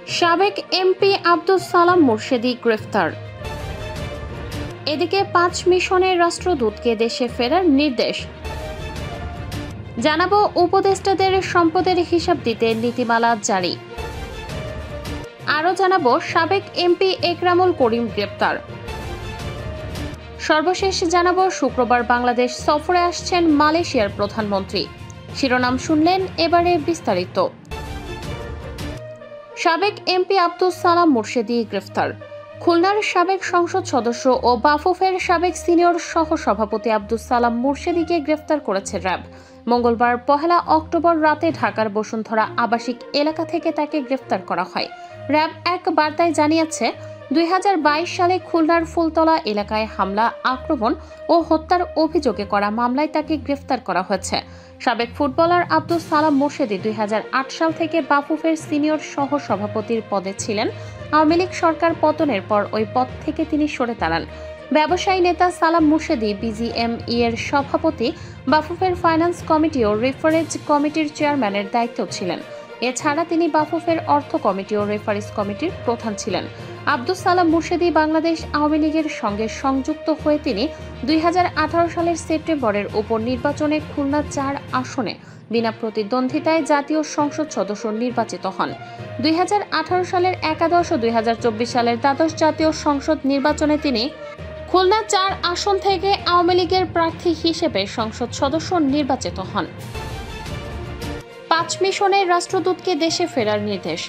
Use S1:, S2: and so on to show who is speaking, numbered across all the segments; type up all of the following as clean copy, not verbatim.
S1: সাবেক এমপি আব্দুস সালাম মুর্শেদী গ্রেফতার। এদিকে 5 মিশনের রাষ্ট্রদূতকে দেশে ফেরার নির্দেশ। জানাবো উপদেষ্টাদের সম্পদের হিসাব দিতে নীতিমালা জারি। আরও জানাবো সাবেক এমপি একরামুল করিম গ্রেপ্তার। সর্বশেষ জানাবো শুক্রবার বাংলাদেশ সফরে আসছেন মালয়েশিয়ার প্রধানমন্ত্রী। শিরোনাম শুনলেন, এবারে বিস্তারিত। সাবেক এমপি আব্দুস সালাম মুর্শেদী গ্রেফতার। খুলনার সাবেক সংসদ সদস্য ও বাফুফের সাবেক সিনিয়র সহ সভাপতি আব্দুস সালাম মুর্শেদীকে গ্রেফতার করেছে র্যাব। মঙ্গলবার 1 অক্টোবর রাতে ঢাকার বসুন্ধরা আবাসিক এলাকা থেকে তাকে গ্রেফতার করা হয়। র্যাব এক বার্তায় জানিয়েছে, 2022 সালে খুলনার ফুলতলা এলাকায় হামলা, আক্রমণ ও হত্যার অভিযোগে করা মামলায় তাকে গ্রেফতার করা হয়েছে। সাবেক ফুটবলার আব্দুস সালাম মুর্শেদী 2008 সাল থেকে বাফুফের সিনিয়র সহ সভাপতির পদে ছিলেন। আওয়ামী লীগ সরকার পতনের পর ওই পদ থেকে তিনি সরে দাঁড়ান। ব্যবসায়ী নেতা সালাম মুর্শেদী বিজিএমই এর সভাপতি, বাফুফের ফাইন্যান্স কমিটি ও রেফারেজ কমিটির চেয়ারম্যানের দায়িত্ব ছিলেন। এছাড়া তিনি বাফুফের অর্থ কমিটি ও রেফারেজ কমিটির প্রধান ছিলেন। আব্দুস সালাম মুর্শেদী বাংলাদেশ আওয়ামী লীগের সঙ্গে সংযুক্ত হয়ে তিনি 2018 সালের সেপ্টেম্বরের উপনির্বাচনে খুলনা 4 আসনে বিনা প্রতিদ্বন্দ্বিতায় জাতীয় সংসদ সদস্য নির্বাচিত হন। 2018 সালের একাদশ ও 2024 সালের দ্বাদশ জাতীয় সংসদ নির্বাচনে তিনি খুলনা 4 আসন থেকে আওয়ামী লীগের প্রার্থী হিসেবে সংসদ সদস্য নির্বাচিত হন। 5 মিশনের রাষ্ট্রদূতকে দেশে ফেরার নির্দেশ।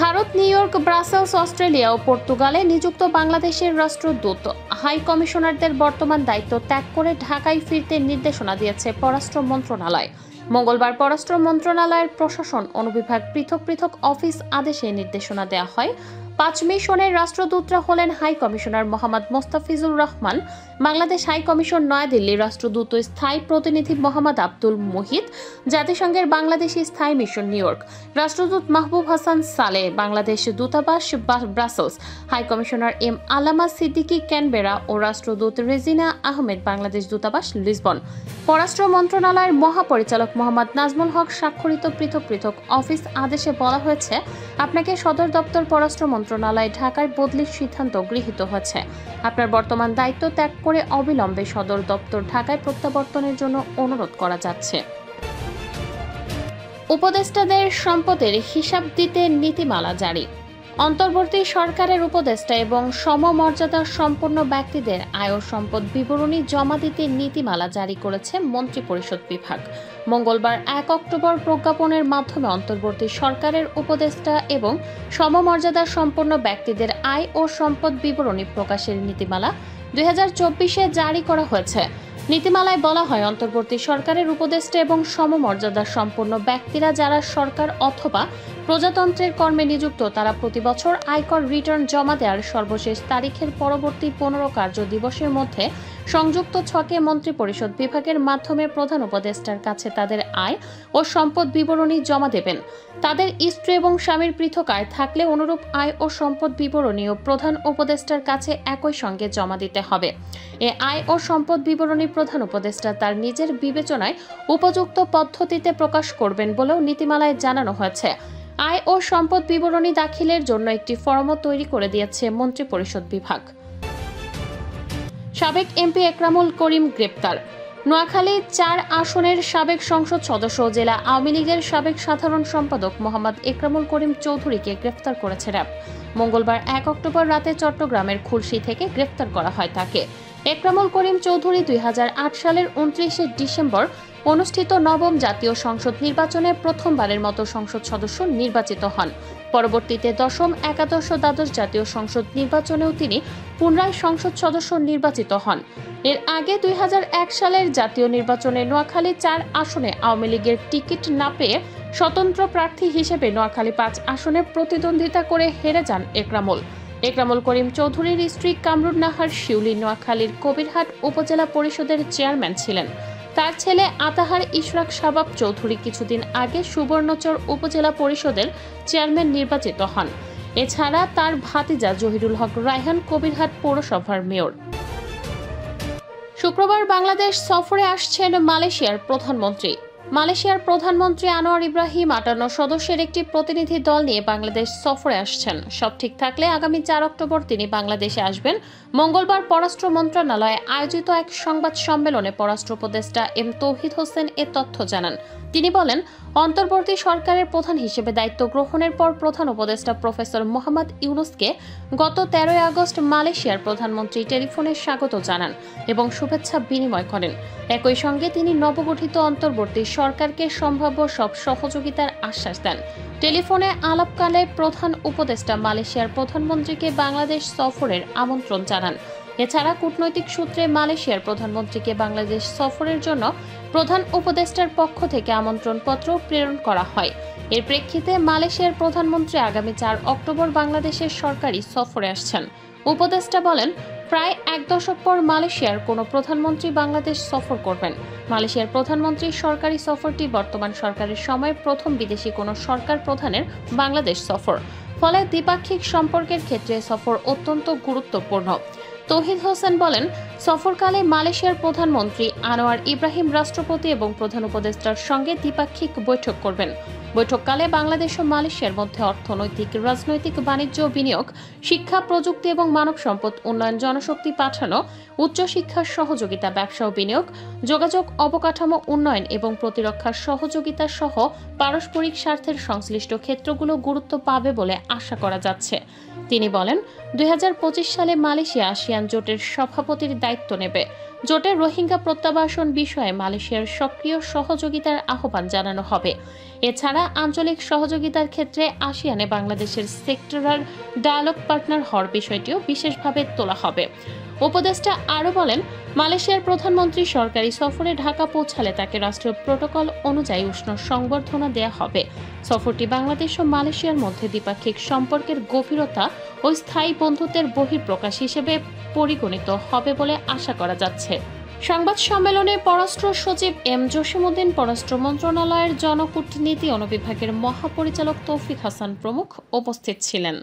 S1: Bharat, New York, Brussels, Australia ও পর্তুগালে নিযুক্ত বাংলাদেশের রাষ্ট্রদূত হাই কমিশনারদের বর্তমান দায়িত্ব ত্যাগ করে ঢাকায় ফিরতে নির্দেশনা দিয়েছে পররাষ্ট্র মন্ত্রণালয়। মঙ্গলবার পররাষ্ট্র মন্ত্রণালয়ের প্রশাসন অনুবিভাগ পৃথক পৃথক অফিস আদেশে নির্দেশনা দেওয়া হয়। 5 মিশনের রাষ্ট্রদূতরা হলেন high commissioner Mohammad Mostafizur Rahman, Bangladesh high commission New Delhi রাষ্ট্রদূত ও স্থায়ী প্রতিনিধি মোহাম্মদ আব্দুল মুহিত, জাতিসংঘের বাংলাদেশি স্থায়ী মিশন নিউ ইয়র্ক রাষ্ট্রদূত মাহবুব হাসান সালে, বাংলাদেশ দূতাবাস Brussels high commissioner M Allama Siddiqui Canberra ও রাষ্ট্রদূত রেজিনা আহমেদ, বাংলাদেশ দূতাবাস লিসবন। পররাষ্ট্র মন্ত্রণালয়ের মহাপরিচালক মোহাম্মদ নাজমুল হক স্বাক্ষরিত পৃথক পৃথক অফিস আদেশে বলা হয়েছে, আপনাকে সদর দপ্তর পররাষ্ট্র মন্ত্রণালয় ঢাকায় বদলির সিদ্ধান্ত গৃহীত হয়েছে। আপনার বর্তমান দায়িত্ব ত্যাগ করে অবিলম্বে সদর দপ্তর ঢাকায় প্রত্যাবর্তনের জন্য অনুরোধ করা যাচ্ছে। উপদেষ্টাদের সম্পদের হিসাব দিতে নীতিমালা জারি। অন্তর্বর্তী সরকারের উপদেষ্টা এবং সমমর্যাদা সম্পন্ন ব্যক্তিদের আয় ও সম্পদ বিবরণী জমা দিতে নীতিমালা জারি করেছে মন্ত্রিপরিষদ বিভাগ। মঙ্গলবার 1 অক্টোবর প্রজ্ঞাপনের মাধ্যমে অন্তর্বর্তী সরকারের উপদেষ্টা এবং সমমর্যাদা সম্পন্ন ব্যক্তিদের আয় ও সম্পদ বিবরণী প্রকাশের নীতিমালা 2024-এ জারি করা হয়েছে। নীতিমালায় বলা হয়, অন্তর্বর্তী সরকারের উপদেষ্টা এবং সমমর্যাদা সম্পন্ন ব্যক্তিরা যারা সরকার অথবা প্রজাতন্ত্রের কর্মে নিযুক্ত, তারা প্রতি বছর আয়কর রিটার্ন জমা দেওয়ার সর্বশেষ তারিখের পরবর্তী 15 কার্য দিবসের মধ্যে সংযুক্ত ছকে মন্ত্রিপরিষদ বিভাগের মাধ্যমে প্রধান উপদেষ্টার কাছে তাদের আয় ও সম্পদ বিবরণী জমা দেবেন। তাদের স্ত্রী এবং স্বামীর পৃথক আয় থাকলে অনুরূপ আয় ও সম্পদ বিবরণীও প্রধান উপদেষ্টার কাছে একই সঙ্গে জমা দিতে হবে। এ আয় ও সম্পদ বিবরণী প্রধান উপদেষ্টা তার নিজের বিবেচনায় উপযুক্ত পদ্ধতিতে প্রকাশ করবেন বলেও নীতিমালায় জানানো হয়েছে। আয় ও সম্পদ বিবরণী দাখিলের জন্য একটি ফরমও তৈরি করে দিয়েছে মন্ত্রিপরিষদ বিভাগ। সাবেক এমপি একরামুল করিম গ্রেপ্তার। নোয়াখালী 4 আসনের সাবেক সংসদ সদস্য ও জেলা আওয়ামী লীগের সাবেক সাধারণ সম্পাদক মোহাম্মদ একরামুল করিম চৌধুরীকে গ্রেফতার করেছে র্যাব। মঙ্গলবার 1 অক্টোবর রাতে চট্টগ্রামের খুলশী থেকে গ্রেফতার করা হয় তাকে। একরামুল করিম চৌধুরী 2008 সালের 29 ডিসেম্বর অনুষ্ঠিত 9ম জাতীয় সংসদ নির্বাচনে প্রথমবারের মতো সংসদ সদস্য নির্বাচিত হন। পরবর্তীতে 10ম, একাদশ ও দ্বাদশ জাতীয় সংসদ নির্বাচনেও তিনি পুনরায় সংসদ সদস্য নির্বাচিত হন। এর আগে 2001 সালের জাতীয় নির্বাচনে নোয়াখালী 4 আসনে আওয়ামী লীগের টিকিট না পেয়ে স্বতন্ত্র প্রার্থী হিসেবে নোয়াখালী 5 আসনে প্রতিদ্বন্দ্বিতা করে হেরে যান একরামুল করিম চৌধুরীর স্ত্রী কামরুন নাহার শিউলি নোয়াখালীর কবিরহাট উপজেলা পরিষদের চেয়ারম্যান ছিলেন। তার ছেলে আতাহার ইশরাক শাবাব চৌধুরী কিছুদিন আগে সুবর্ণচর উপজেলা পরিষদের চেয়ারম্যান নির্বাচিত হন। এছাড়া তার ভাতিজা জহিরুল হক রায়হান কবিরহাট পৌরসভার মেয়র। শুক্রবার বাংলাদেশ সফরে আসছেন মালয়েশিয়ার প্রধানমন্ত্রী। মালয়েশিয়ার প্রধানমন্ত্রী আনোয়ার ইব্রাহিম 58 সদস্যের একটি প্রতিনিধি দল নিয়ে বাংলাদেশ সফরে আসছেন। সব ঠিক থাকলে আগামী 4 অক্টোবর তিনি বাংলাদেশে আসবেন। মঙ্গলবার পররাষ্ট্র মন্ত্রণালয়ে আয়োজিত এক সংবাদ সম্মেলনে পররাষ্ট্র উপদেষ্টা এম তৌহিদ হোসেন এ তথ্য জানান। তিনি বলেন, অন্তর্বর্তী সরকারের প্রধান হিসেবে দায়িত্ব গ্রহণের পর প্রধান উপদেষ্টা প্রফেসর মোহাম্মদ ইউনুসকে গত 13 আগস্ট মালয়েশিয়ার প্রধানমন্ত্রী টেলিফোনে স্বাগত জানান এবং শুভেচ্ছা বিনিময় করেন। একই সঙ্গে তিনি নবগঠিত অন্তর্বর্তী সরকারকে সম্ভাব্য সব সহযোগিতার আশ্বাস দেন। টেলিফোনে আলাপকালে প্রধান উপদেষ্টা মালয়েশিয়ার প্রধানমন্ত্রীকে বাংলাদেশ সফরের আমন্ত্রণ জানান। এছাড়া কূটনৈতিক সূত্রে মালয়েশিয়ার প্রধানমন্ত্রীকে বাংলাদেশ সফরের জন্য প্রধান উপদেষ্টার পক্ষ থেকে আমন্ত্রণপত্র প্রেরণ করা হয়। এর প্রেক্ষিতে মালয়েশিয়ার প্রধানমন্ত্রী আগামী 4 অক্টোবর বাংলাদেশের সরকারি সফরে আসছেন। উপদেষ্টা বলেন, প্রায় 1 দশক পর মালয়েশিয়ার কোনো প্রধানমন্ত্রী বাংলাদেশ সফর করবেন। মালয়েশিয়ার প্রধানমন্ত্রীর সরকারি সফরটি বর্তমান সরকারের সময় প্রথম বিদেশি কোনো সরকার প্রধানের বাংলাদেশ সফর। ফলে দ্বিপাক্ষিক সম্পর্কের ক্ষেত্রে সফর অত্যন্ত গুরুত্বপূর্ণ। তৌহিদ হোসেন বলেন, সফরকালে মালয়েশিয়ার প্রধানমন্ত্রী আনোয়ার ইব্রাহিম রাষ্ট্রপতি এবং প্রধান উপদেষ্টার সঙ্গে দ্বিপাক্ষিক বৈঠক করবেন। বৈঠককালে বাংলাদেশ ও মালয়েশিয়ার মধ্যে অর্থনৈতিক, রাজনৈতিক, বাণিজ্য ও বিনিয়োগ, শিক্ষা, প্রযুক্তি এবং মানব সম্পদ উন্নয়ন, জনশক্তি পাঠানো, উচ্চশিক্ষার সহযোগিতা, ব্যবসা ও বিনিয়োগ, যোগাযোগ, অবকাঠামো উন্নয়ন এবং প্রতিরক্ষার সহযোগিতা সহ পারস্পরিক স্বার্থের সংশ্লিষ্ট ক্ষেত্রগুলো গুরুত্ব পাবে বলে আশা করা যাচ্ছে। তিনি বলেন, 2025 সালে মালয়েশিয়া আসিয়ান জোটের সভাপতির দায়িত্ব নেবে। জোটের রোহিঙ্গা প্রত্যাবাসন বিষয়ে মালয়েশিয়ার সক্রিয় সহযোগিতার আহ্বান জানানো হবে। এছাড়া আঞ্চলিক সহযোগিতার ক্ষেত্রে আসিয়ানে বাংলাদেশের সেক্টরাল ডায়ালগ পার্টনার হওয়ার বিষয়টিও বিশেষভাবে তোলা হবে। উপদেষ্টা আরও বলেন, মালয়েশিয়ার প্রধানমন্ত্রী সরকারি সফরে ঢাকা পৌঁছালে তাকে রাষ্ট্রীয় প্রটোকল অনুযায়ী উষ্ণ সংবর্ধনা দেয়া হবে। সফরটি বাংলাদেশ ও মালয়েশিয়ার মধ্যে দ্বিপাক্ষিক সম্পর্কের গভীরতা ও স্থায়ী বন্ধুত্বের বহিঃপ্রকাশ হিসেবে পরিগণিত হবে বলে আশা করা যাচ্ছে। সংবাদ সম্মেলনে পররাষ্ট্র সচিব এম জসিমউদ্দিন, পররাষ্ট্র মন্ত্রণালয়ের জনকূটনীতি অনুবিভাগের মহাপরিচালক তৌফিক হাসান প্রমুখ উপস্থিত ছিলেন।